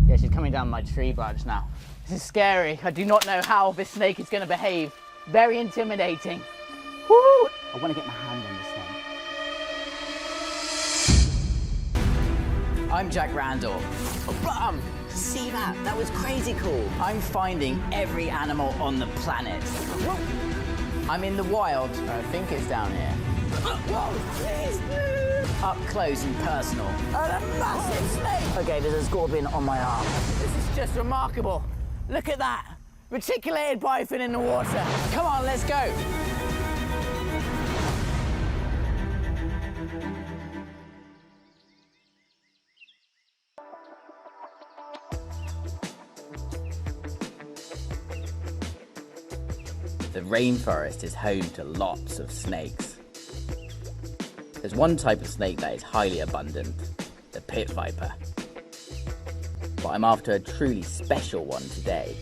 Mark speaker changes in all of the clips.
Speaker 1: Yeah, she's coming down my tree branch now. This is scary. I do not know how this snake is going to behave. Very intimidating. Woo! I want to get my hand on this thing. I'm Jack Randall. Oh, bum! See that? That was crazy cool. I'm finding every animal on the planet. Whoa. I'm in the wild. I think it's down here. Whoa, please. Up close and personal. And a massive snake. Okay, there's a scorpion on my arm. This is just remarkable. Look at that. Reticulated bifin in the water. Come on, let's go. The rainforest is home to lots of snakes. There's one type of snake that is highly abundant, the pit viper. But I'm after a truly special one today.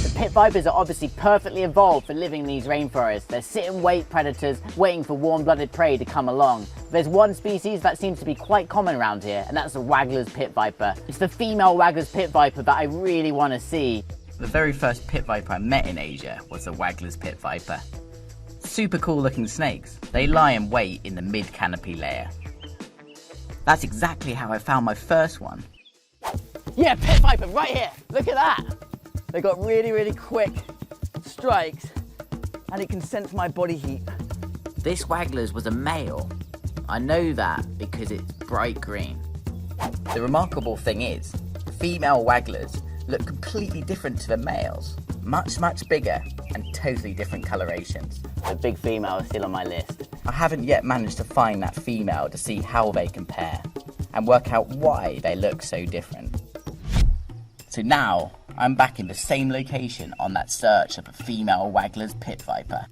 Speaker 1: The pit vipers are obviously perfectly evolved for living in these rainforests. They're sit-and-wait predators waiting for warm-blooded prey to come along. There's one species that seems to be quite common around here, and that's the Wagler's pit viper. It's the female Wagler's pit viper that I really want to see. The very first pit viper I met in Asia was the Wagler's pit viper. Super cool looking snakes. They lie in wait in the mid-canopy layer. That's exactly how I found my first one. Yeah, pit viper right here. Look at that. They got really, really quick strikes and it can sense my body heat. This Wagler's was a male. I know that because it's bright green. The remarkable thing is, female Wagler's look completely different to the males. Much, much bigger and totally different colorations. The big female is still on my list. I haven't yet managed to find that female to see how they compare and work out why they look so different. So now I'm back in the same location on that search of a female Wagler's pit viper.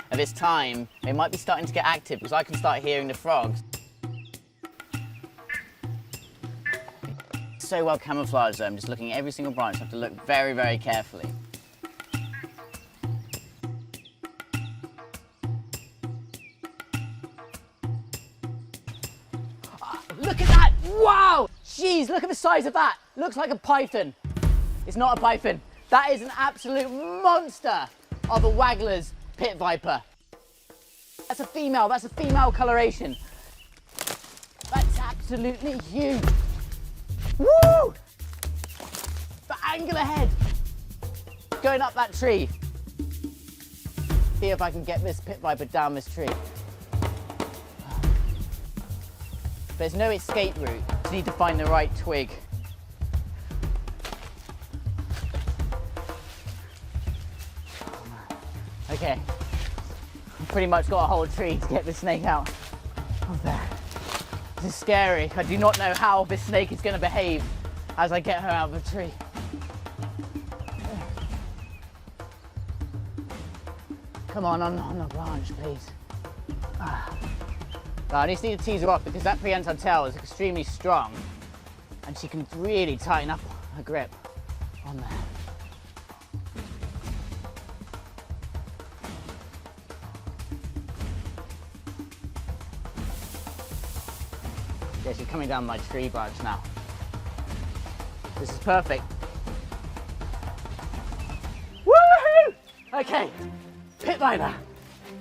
Speaker 1: At this time, they might be starting to get active because I can start hearing the frogs. So well camouflaged though, I'm just looking at every single branch. I have to look very, very carefully. Oh, look at that! Wow! Jeez, look at the size of that! Looks like a python. It's not a python. That is an absolute monster of a Wagler's pit viper. That's a female coloration. That's absolutely huge. Woo! The angular head. Going up that tree. See if I can get this pit viper down this tree. There's no escape route. Just need to find the right twig. Okay, I've pretty much got a whole tree to get this snake out of there. This is scary. I do not know how this snake is going to behave as I get her out of the tree. Come on the branch, please. I just need to tease her off because that prehensile tail is extremely strong and she can really tighten up her grip on there. Yeah, she's coming down my tree branch now. This is perfect. Woohoo! Okay, pit viper.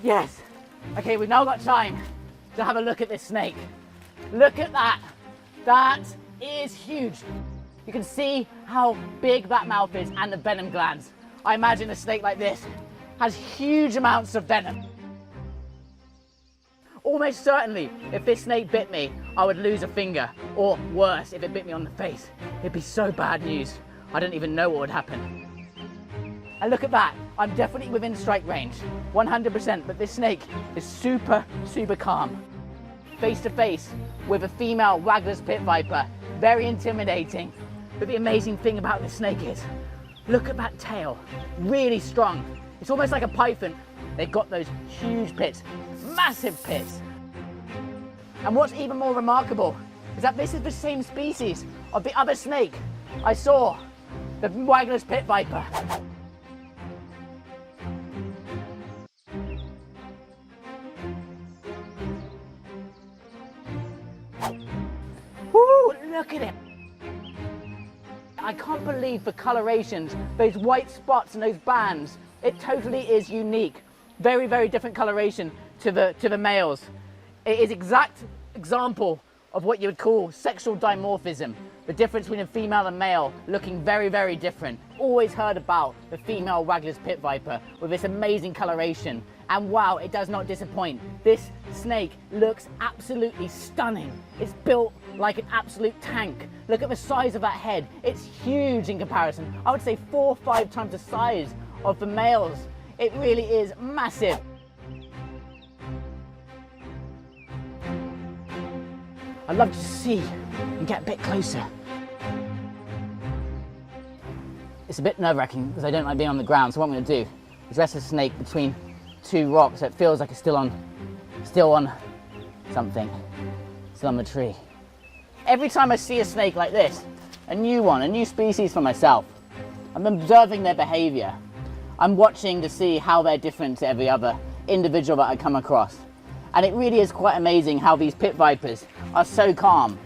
Speaker 1: Yes. Okay, we've now got time to have a look at this snake. Look at that. That is huge. You can see how big that mouth is and the venom glands. I imagine a snake like this has huge amounts of venom. Almost certainly, if this snake bit me, I would lose a finger, or worse, if it bit me on the face. It'd be so bad news. I don't even know what would happen. And look at that, I'm definitely within strike range, 100%, but this snake is super, super calm. Face to face with a female Wagler's pit viper, very intimidating. But the amazing thing about this snake is, Look at that tail, really strong. It's almost like a python. They've got those huge pits, massive pits. And what's even more remarkable is that this is the same species of the other snake I saw, the Wagler's pit viper. Woo, look at it. I can't believe the colorations, those white spots and those bands. It totally is unique. Very, very different coloration to the males. It is exact example of what you would call sexual dimorphism. The difference between a female and male looking very, very different. Always heard about the female Wagler's pit viper with this amazing coloration. And wow, it does not disappoint. This snake looks absolutely stunning. It's built like an absolute tank. Look at the size of that head. It's huge in comparison. I would say 4 or 5 times the size of the males. It really is massive. I'd love to see and get a bit closer. It's a bit nerve-wracking because I don't like being on the ground, so what I'm going to do is rest the snake between 2 rocks so it feels like it's still on something, still on the tree. Every time I see a snake like this, a new one, a new species for myself, I'm observing their behavior. I'm watching to see how they're different to every other individual that I come across. And it really is quite amazing how these pit vipers are so calm.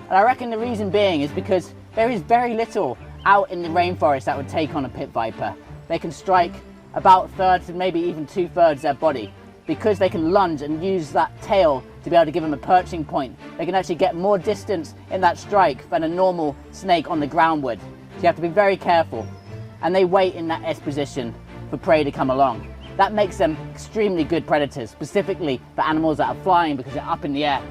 Speaker 1: And I reckon the reason being is because there is very little out in the rainforest that would take on a pit viper. They can strike about a third to maybe even 2/3 their body. Because they can lunge and use that tail to be able to give them a perching point, they can actually get more distance in that strike than a normal snake on the ground would. So you have to be very careful. And they wait in that S position for prey to come along. That makes them extremely good predators, specifically for animals that are flying because they're up in the air.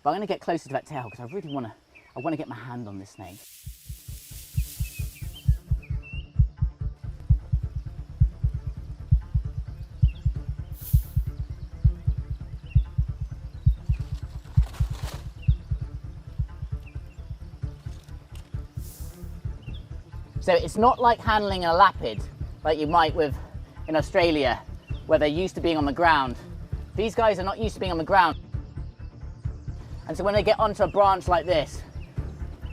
Speaker 1: But I'm going to get closer to that tail because I really want to get my hand on this snake. So it's not like handling a lapid like you might in Australia where they're used to being on the ground. These guys are not used to being on the ground. And so when they get onto a branch like this,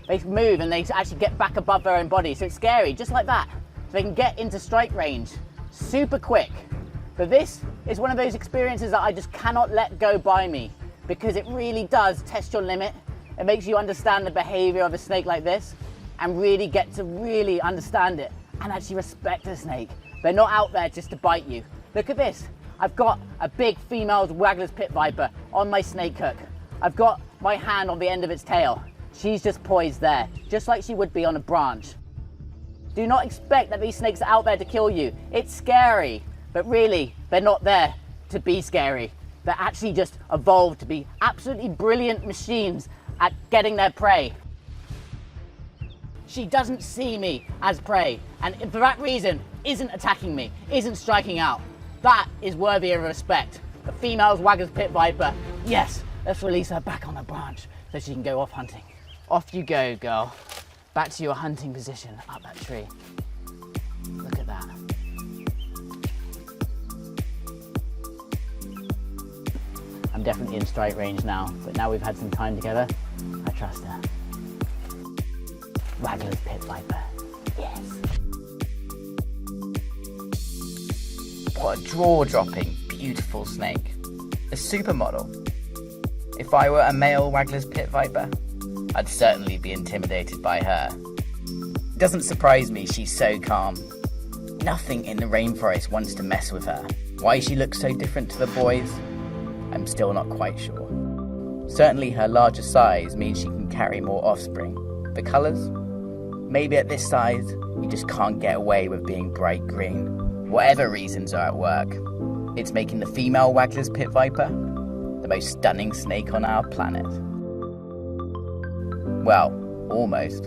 Speaker 1: they move and they actually get back above their own body. So it's scary, just like that. So they can get into strike range super quick. But this is one of those experiences that I just cannot let go by me because it really does test your limit. It makes you understand the behavior of a snake like this and really get to really understand it and actually respect a snake. They're not out there just to bite you. Look at this. I've got a big female Wagler's pit viper on my snake hook. I've got my hand on the end of its tail. She's just poised there, just like she would be on a branch. Do not expect that these snakes are out there to kill you. It's scary, but really, they're not there to be scary. They're actually just evolved to be absolutely brilliant machines at getting their prey. She doesn't see me as prey, and for that reason, isn't attacking me, isn't striking out. That is worthy of respect. The female's Wagler's pit viper, yes, let's release her back on the branch so she can go off hunting. Off you go, girl. Back to your hunting position up that tree. Look at that. I'm definitely in strike range now, but now we've had some time together, I trust her. Wagler's pit viper, yes. What a jaw-dropping, beautiful snake. A supermodel. If I were a male Wagler's pit viper, I'd certainly be intimidated by her. It doesn't surprise me she's so calm. Nothing in the rainforest wants to mess with her. Why she looks so different to the boys, I'm still not quite sure. Certainly her larger size means she can carry more offspring. The colours? Maybe at this size, you just can't get away with being bright green. Whatever reasons are at work, it's making the female Wagler's pit viper the most stunning snake on our planet. Well, almost.